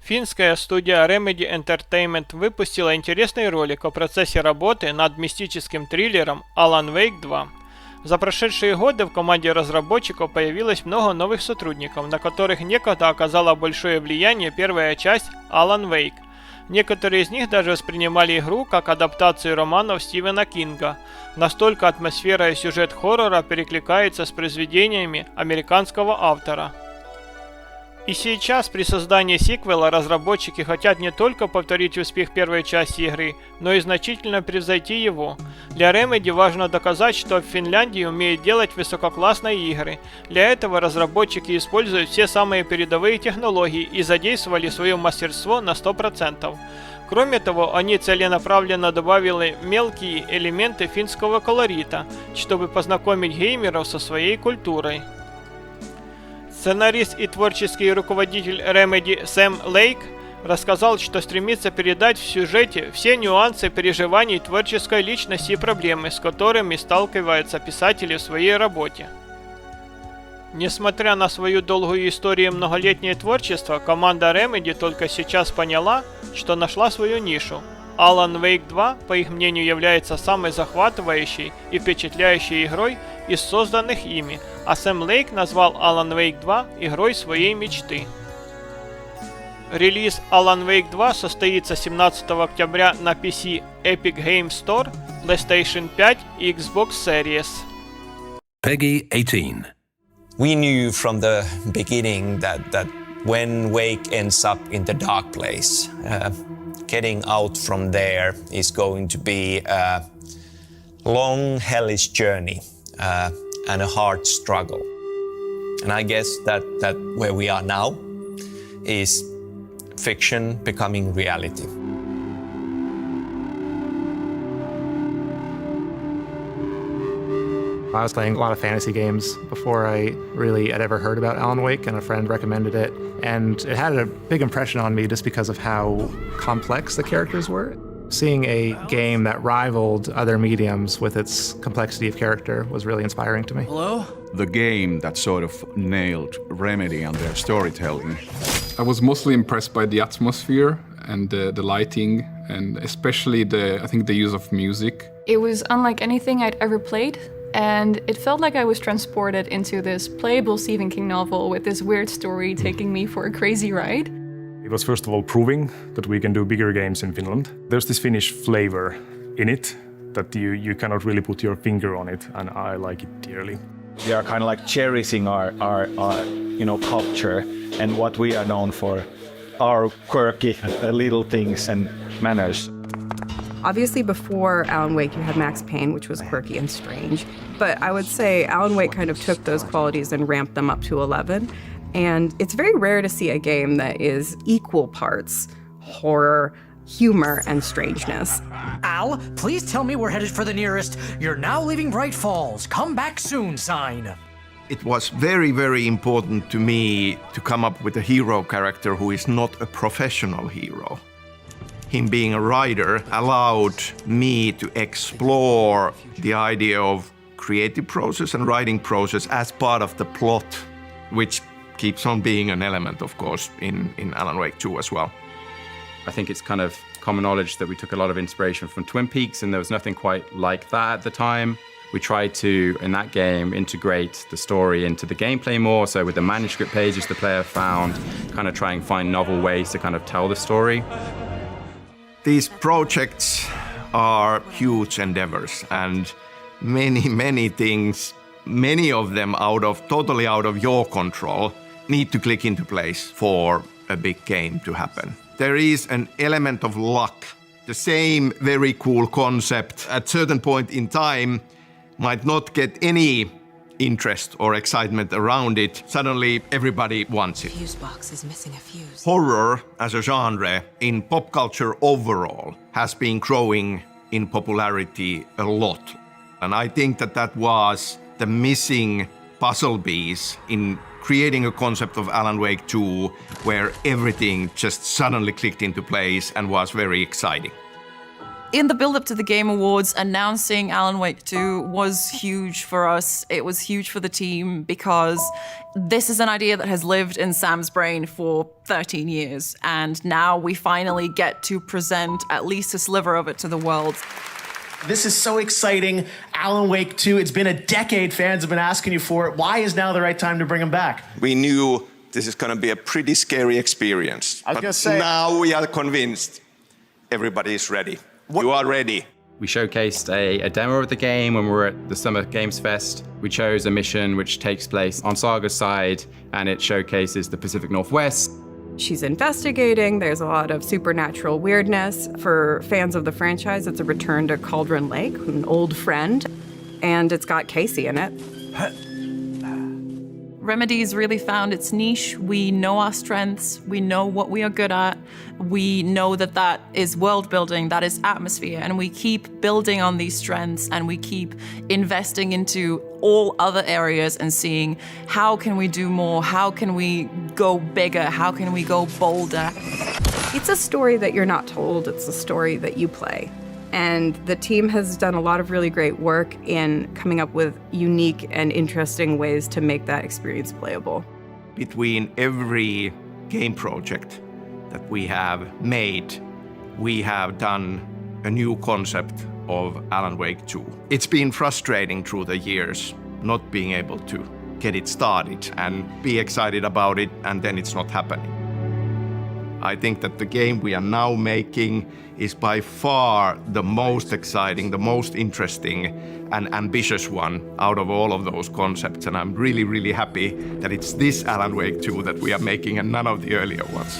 Финская студия Remedy Entertainment выпустила интересный ролик о процессе работы над мистическим триллером Alan Wake 2. За прошедшие годы в команде разработчиков появилось много новых сотрудников, на которых некогда оказала большое влияние первая часть Alan Wake. Некоторые из них даже воспринимали игру как адаптацию романов Стивена Кинга. Настолько атмосфера и сюжет хоррора перекликается с произведениями американского автора. И сейчас при создании сиквела разработчики хотят не только повторить успех первой части игры, но и значительно превзойти его. Для Remedy важно доказать, что в Финляндии умеют делать высококлассные игры. Для этого разработчики используют все самые передовые технологии и задействовали свое мастерство на 100%. Кроме того, они целенаправленно добавили мелкие элементы финского колорита, чтобы познакомить геймеров со своей культурой. Сценарист и творческий руководитель Remedy Сэм Лейк рассказал, что стремится передать в сюжете все нюансы переживаний творческой личности и проблемы, с которыми сталкиваются писатели в своей работе. Несмотря на свою долгую историю и многолетнее творчество, команда Remedy только сейчас поняла, что нашла свою нишу. Alan Wake 2, по их мнению, является самой захватывающей и впечатляющей игрой из созданных ими, а Сэм Лейк назвал Alan Wake 2 игрой своей мечты. Релиз Alan Wake 2 состоится 17 октября на PC, Epic Games Store, PlayStation 5 и Xbox Series. Peggy 18. We knew from the beginning that when Wake ends up in the dark place, getting out from there is going to be a long, hellish journey and a hard struggle. And I guess that where we are now is fiction becoming reality. I was playing a lot of fantasy games before I really had ever heard about Alan Wake, and a friend recommended it. And it had a big impression on me just because of how complex the characters were. Seeing a game that rivaled other mediums with its complexity of character was really inspiring to me. Hello? The game that sort of nailed Remedy and their storytelling. I was mostly impressed by the atmosphere and the lighting, and especially I think the use of music. It was unlike anything I'd ever played. And it felt like I was transported into this playable Stephen King novel with this weird story taking me for a crazy ride. It was first of all proving that we can do bigger games in Finland. There's this Finnish flavor in it that you cannot really put your finger on it, and I like it dearly. We are kind of like cherishing our culture and what we are known for, our quirky little things and manners. Obviously, before Alan Wake, you had Max Payne, which was quirky and strange. But I would say Alan Wake kind of took those qualities and ramped them up to 11. And it's very rare to see a game that is equal parts horror, humor, and strangeness. Al, please tell me we're headed for the nearest "You're now leaving Bright Falls. Come back soon" sign. It was very, very important to me to come up with a hero character who is not a professional hero. Him being a writer allowed me to explore the idea of creative process and writing process as part of the plot, which keeps on being an element, of course, in Alan Wake 2 as well. I think it's kind of common knowledge that we took a lot of inspiration from Twin Peaks, and there was nothing quite like that at the time. We tried to, in that game, integrate the story into the gameplay more, so with the manuscript pages the player found, kind of try and find novel ways to kind of tell the story. These projects are huge endeavors, and many things, many of them totally out of your control, need to click into place for a big game to happen. There is an element of luck. The same very cool concept at a certain point in time might not get any interest or excitement around it. Suddenly everybody wants it. Fuse box is missing a fuse. Horror as a genre in pop culture overall has been growing in popularity a lot. And I think that was the missing puzzle piece in creating a concept of Alan Wake 2 where everything just suddenly clicked into place and was very exciting. In the build-up to the Game Awards, announcing Alan Wake 2 was huge for us. It was huge for the team because this is an idea that has lived in Sam's brain for 13 years, and now we finally get to present at least a sliver of it to the world. This is so exciting. Alan Wake 2, it's been a decade. Fans have been asking you for it. Why is now the right time to bring him back? We knew this is going to be a pretty scary experience. I was gonna say, now we are convinced everybody is ready. You are ready. We showcased a demo of the game when we were at the Summer Games Fest. We chose a mission which takes place on Saga's side, and it showcases the Pacific Northwest. She's investigating. There's a lot of supernatural weirdness. For fans of the franchise, it's a return to Cauldron Lake, an old friend, and it's got Casey in it. Remedy's really found its niche. We know our strengths. We know what we are good at. We know that that is world building, that is atmosphere, and we keep building on these strengths and we keep investing into all other areas and seeing how can we do more, how can we go bigger, how can we go bolder. It's a story that you're not told, it's a story that you play. And the team has done a lot of really great work in coming up with unique and interesting ways to make that experience playable. Between every game project that we have made, we have done a new concept of Alan Wake 2. It's been frustrating through the years not being able to get it started and be excited about it, and then it's not happening. I think that the game we are now making is by far the most exciting, the most interesting and ambitious one out of all of those concepts. And I'm really, really happy that it's this Alan Wake 2 that we are making and none of the earlier ones.